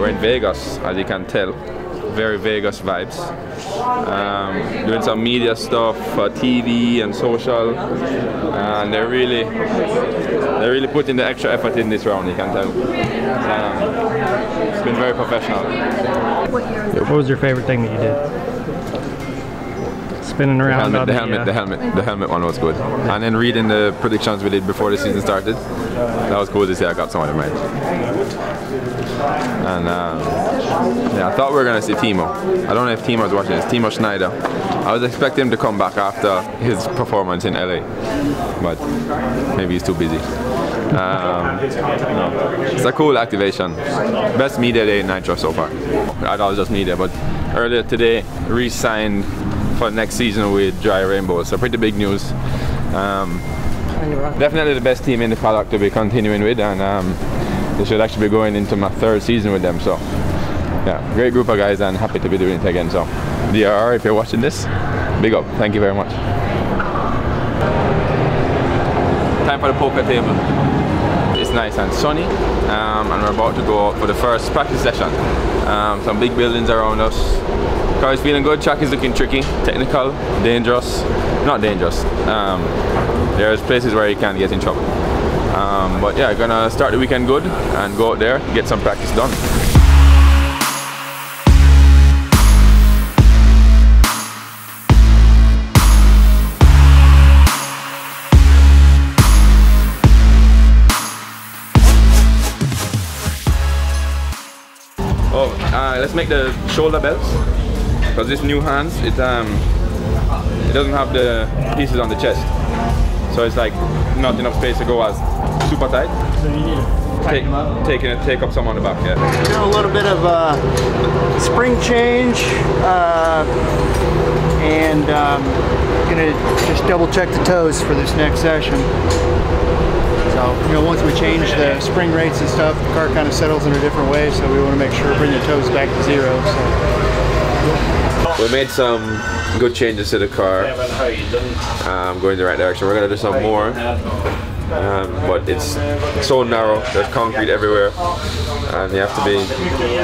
We're in Vegas, as you can tell. Very Vegas vibes. Doing some media stuff for TV and social, and they're really putting the extra effort in this round, you can tell. It's been very professional. What was your favorite thing that you did? Spinning around. The helmet one was good. And then reading the predictions we did before the season started, that was cool to see. I got some of them right. And yeah, I thought we were gonna see Timo. I don't know if Timo was watching this. Timo Schneider. I was expecting him to come back after his performance in LA, but maybe he's too busy. No. It's a cool activation. Best media day in Nitro so far. I thought it was just media, but earlier today, re-signed for next season with Dreyer Reinbold, so pretty big news. Definitely the best team in the paddock to be continuing with, and they should actually be going into my 3rd season with them. So yeah, great group of guys, and happy to be doing it again. So DRR, if you're watching this, big up. Thank you very much. Time for the poker table. It's nice and sunny, and we're about to go out for the first practice session. Some big buildings around us. Car is feeling good. Track is looking tricky, technical, dangerous. Not dangerous. There's places where you can get in trouble. But yeah, gonna start the weekend good and go out there, get some practice done. Let's make the shoulder belts, because this new hands, it doesn't have the pieces on the chest, so it's like not enough space to go as super tight. So you need to take up some on the back. Yeah. Do a little bit of spring change, and gonna just double check the toes for this next session. So, you know, once we change the spring rates and stuff, the car kind of settles in a different way, so we want to make sure to bring the toes back to 0. So. We made some good changes to the car, going the right direction. We're going to do some more, but it's so narrow, there's concrete everywhere, and you have to be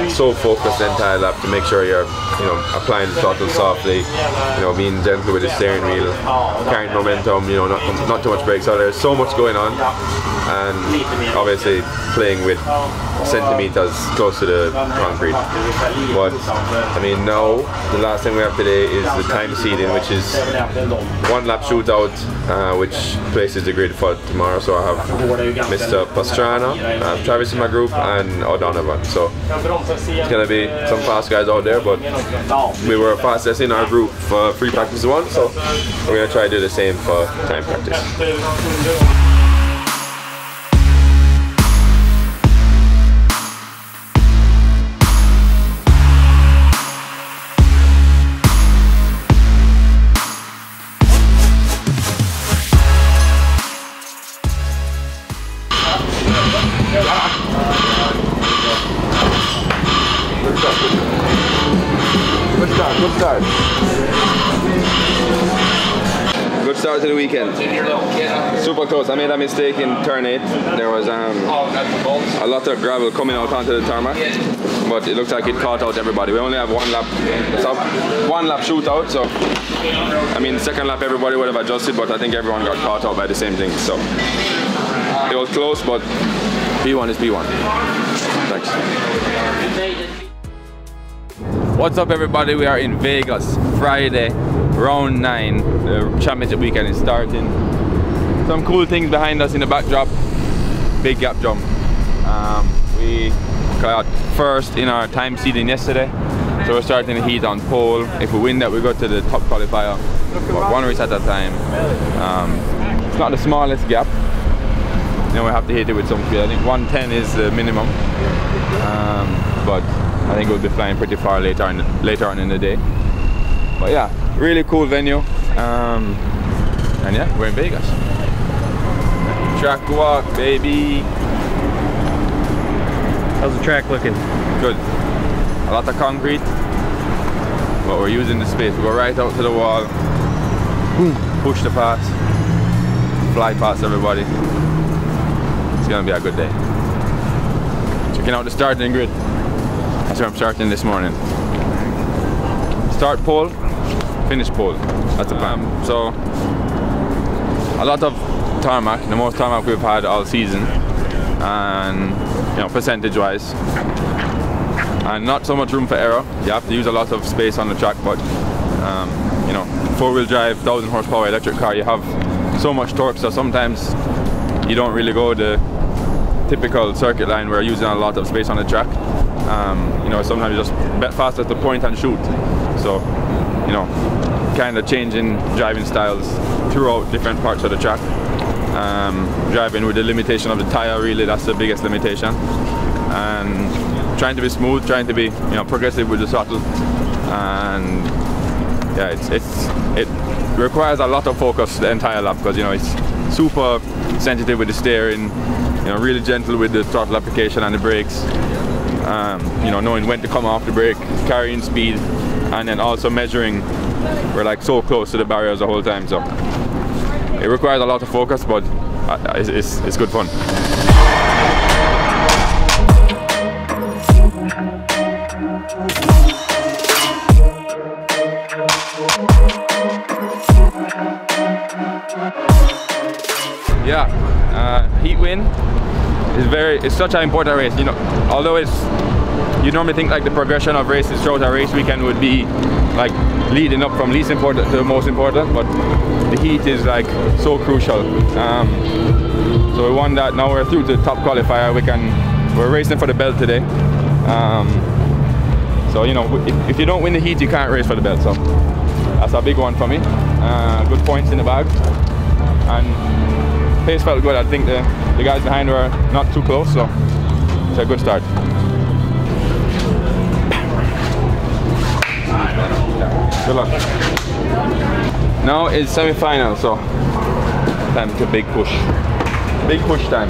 so focused the entire lap to make sure you're, you know, applying the throttle softly, you know, being gentle with the steering wheel, carrying momentum, you know, not too much brake. So there's so much going on, and obviously playing with centimeters close to the concrete. But I mean, now the last thing we have today is the time seeding, which is 1 lap shootout, which places the grid for tomorrow. So I have Mr. Pastrana, I have Travis in my group, and O'Donovan. So it's gonna be some fast guys out there, but we were fastest in our group for free practice 1, so we're gonna try to do the same for time practice. Good start to the weekend. Super close. I made a mistake in turn 8. There was a lot of gravel coming out onto the tarmac, but it looks like it caught out everybody. We only have 1 lap. It's a 1 lap shootout, so I mean, second lap everybody would have adjusted, but I think everyone got caught out by the same thing. So it was close, but P1 is P1. Thanks. What's up, everybody? We are in Vegas, Friday, round 9. The championship weekend is starting. Some cool things behind us in the backdrop. Big gap jump. We got first in our time seeding yesterday, so we're starting the heat on pole. If we win that, we go to the top qualifier, but 1 race at a time. It's not the smallest gap. Then we have to hit it with some speed. I think 110 is the minimum, but I think we'll be flying pretty far later on in the day. But yeah, really cool venue, and yeah, we're in Vegas. Track walk, baby. How's the track looking? Good. A lot of concrete, but we're using the space. We go right out to the wall, boom, push the pass, fly past everybody. It's gonna be a good day. Checking out the starting grid. That's where I'm starting this morning. Start pole, finish pole. That's the plan. So a lot of tarmac, the most tarmac we've had all season, and you know, percentage-wise, and not so much room for error. You have to use a lot of space on the track, but you know, four-wheel drive, 1,000 horsepower electric car, you have so much torque, so sometimes you don't really go the typical circuit line where you're using a lot of space on the track. You know, sometimes you just bet fast at the point and shoot. So, you know, kind of changing driving styles throughout different parts of the track. Driving with the limitation of the tire, really, that's the biggest limitation. And trying to be smooth, trying to be, you know, progressive with the throttle. And yeah, it requires a lot of focus the entire lap, because, you know, it's super sensitive with the steering, you know, really gentle with the throttle application and the brakes. You know, knowing when to come off the brake, carrying speed, and then also measuring. We're like so close to the barriers the whole time, so it requires a lot of focus, but it's good fun. Yeah, heat win it's such an important race. You know, although you normally think like the progression of races throughout a race weekend would be like leading up from least important to most important, but the heat is like so crucial. So we won that. Now we're through to the top qualifier. We're racing for the belt today. So you know, if you don't win the heat, you can't race for the belt. So that's a big one for me. Good points in the bag, and pace felt good. I think the guys behind were not too close, so it's a good start. Good luck. Now it's semi-final, so time to big push. Big push time.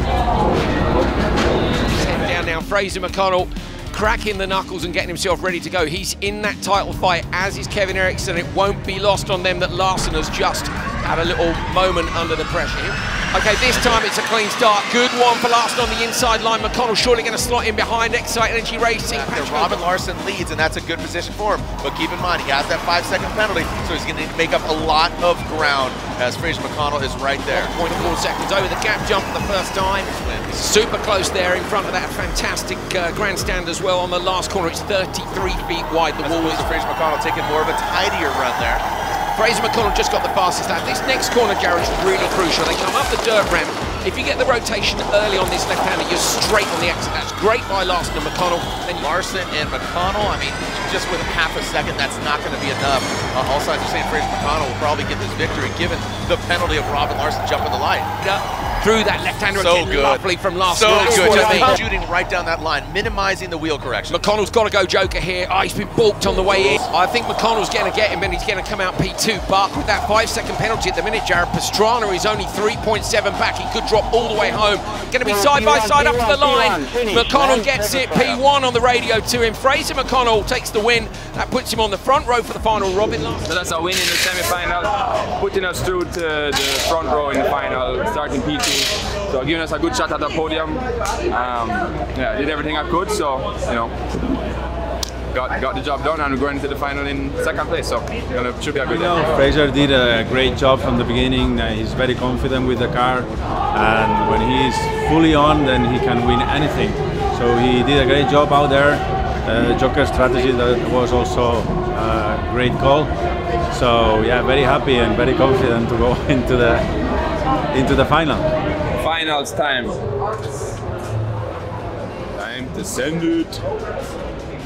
Down now, Fraser McConnell cracking the knuckles and getting himself ready to go. He's in that title fight, as is Kevin Eriksson. It won't be lost on them that Larson has just had a little moment under the pressure. Okay, this time it's a clean start. Good one for Larson on the inside line. McConnell surely going to slot in behind. Excite Energy Racing. Robin Larson leads, and that's a good position for him. But keep in mind, he has that 5-second penalty, so he's going to need to make up a lot of ground, as Fraser McConnell is right there. 1.4 seconds over the gap jump for the first time. Super close there in front of that fantastic grandstand as well on the last corner. It's 33 feet wide. The wall is Fraser McConnell taking more of a tidier run there. Fraser McConnell just got the fastest lap. This next corner, Jared, is really crucial. They come up the dirt ramp. If you get the rotation early on this left-hander, you're straight on the exit. That's great by Larson and McConnell. Then Larson and McConnell, I mean, just with half a second, that's not going to be enough. All signs are saying Fraser McConnell will probably get this victory, given the penalty of Robin Larson jumping the line. Through that left-hander so again, lovely from Larson. So good, just shooting right down that line, minimizing the wheel correction. McConnell's got to go joker here. Oh, he's been balked on the way in. I think McConnell's going to get him, and he's going to come out P2. But with that 5-second penalty at the minute, Jared, Pastrana is only 3.7 back. He could drop all the way home. Going to be side by side up to the line. McConnell gets it. P1 on the radio to him. Fraser McConnell takes the win. That puts him on the front row for the final. Robin Larson. So that's a win in the semi-final, putting us through to the front row in the final, starting P2. So giving us a good shot at the podium. Yeah, did everything I could, so you know, got the job done, and we're going into the final in second place. So it should be a good day. Fraser did a great job from the beginning. He's very confident with the car, and when he's fully on, then he can win anything. So he did a great job out there. Joker strategy, that was also a great call. So yeah, very happy and very confident to go into the final. Finals time. Time to send it.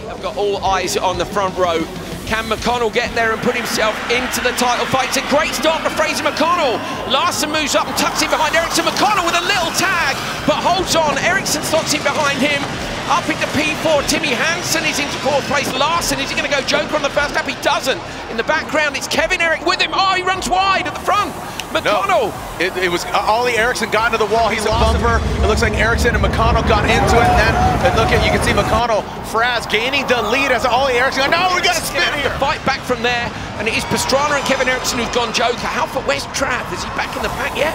I've got all eyes on the front row. Can McConnell get there and put himself into the title fight? It's a great start for Fraser McConnell. Larson moves up and tucks in behind Eriksson. McConnell with a little tag, but holds on. Eriksson slots in behind him. Up into P4, Timmy Hansen is into fourth place. Larson, is he going to go joker on the first lap? He doesn't. In the background, it's Kevin Eriksson with him. Oh, he runs wide at the front. McConnell. No, it was Ollie Eriksson got into the wall. He's a bumper. It looks like Eriksson and McConnell got into it. And then look at, you can see McConnell, Frazz gaining the lead as Ollie Eriksson. No, we got to spin here. Fight back from there, and it is Pastrana and Kevin Eriksson who've gone joker. How far? Where's Trav? Is he back in the pack yet?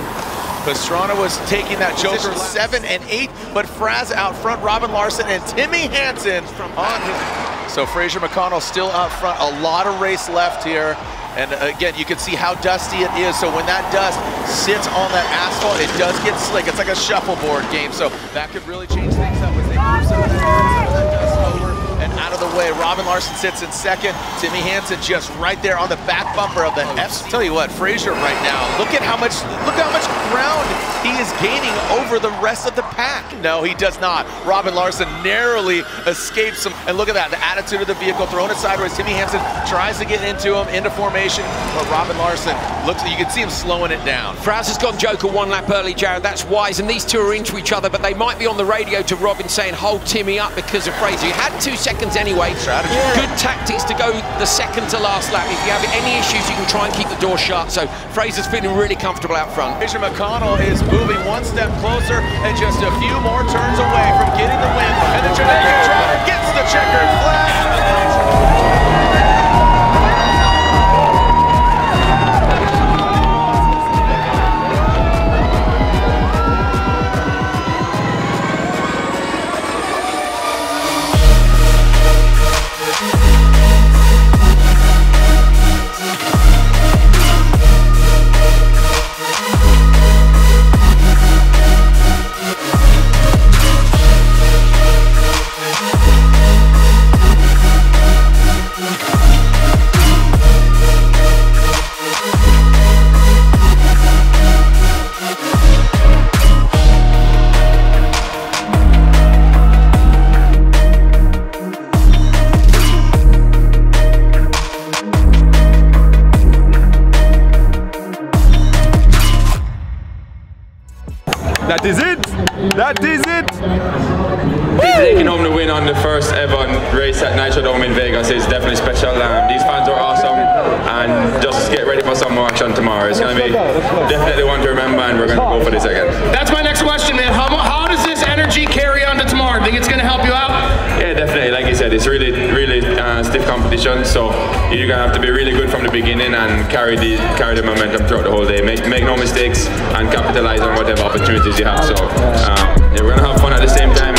Pastrana was taking that Joker 7 and 8, but Frazz out front, Robin Larson and Timmy Hansen on his. So Fraser McConnell still out front, a lot of race left here. And again, you can see how dusty it is. So when that dust sits on that asphalt, it does get slick. It's like a shuffleboard game. So that could really change things up as they move some of that dust over and out of the way. Robin Larson sits in second. Timmy Hansen just right there on the back bumper of the F. Tell you what, Fraser right now, look how much ground he is gaining over the rest of the pack. No, he does not. Robin Larson narrowly escapes him. And look at that, the attitude of the vehicle, throwing it sideways. Timmy Hansen tries to get into him, into formation, but Robin Larson looks, you can see him slowing it down. Frazz has gone Joker 1 lap early, Jared. That's wise, and these two are into each other, but they might be on the radio to Robin saying, hold Timmy up because of Fraser. You had 2 seconds anyway. Strategy. Good tactics to go the second to last lap. If you have any issues, you can try and keep the door shut. So Fraser's feeling really comfortable out front. Fraser McConnell is moving one step closer and just a few more turns away from getting the win. And the Jamaican driver gets the checkered flag. That is it! That is it! Taking home the win on the first ever race at Nitro Dome in Vegas is definitely special. These fans are awesome, and just get ready for some more action tomorrow. It's going to be definitely one to remember, and we're going to go for this again. That's my next question, man. How does this energy carry on to tomorrow? Think it's going to help you out? Yeah, definitely. Like you said, it's really stiff competition, so you're going to have to be really good from the beginning and carry the momentum throughout the whole day. Make no mistakes and capitalize on whatever opportunities you have. So yeah, we're going to have fun at the same time.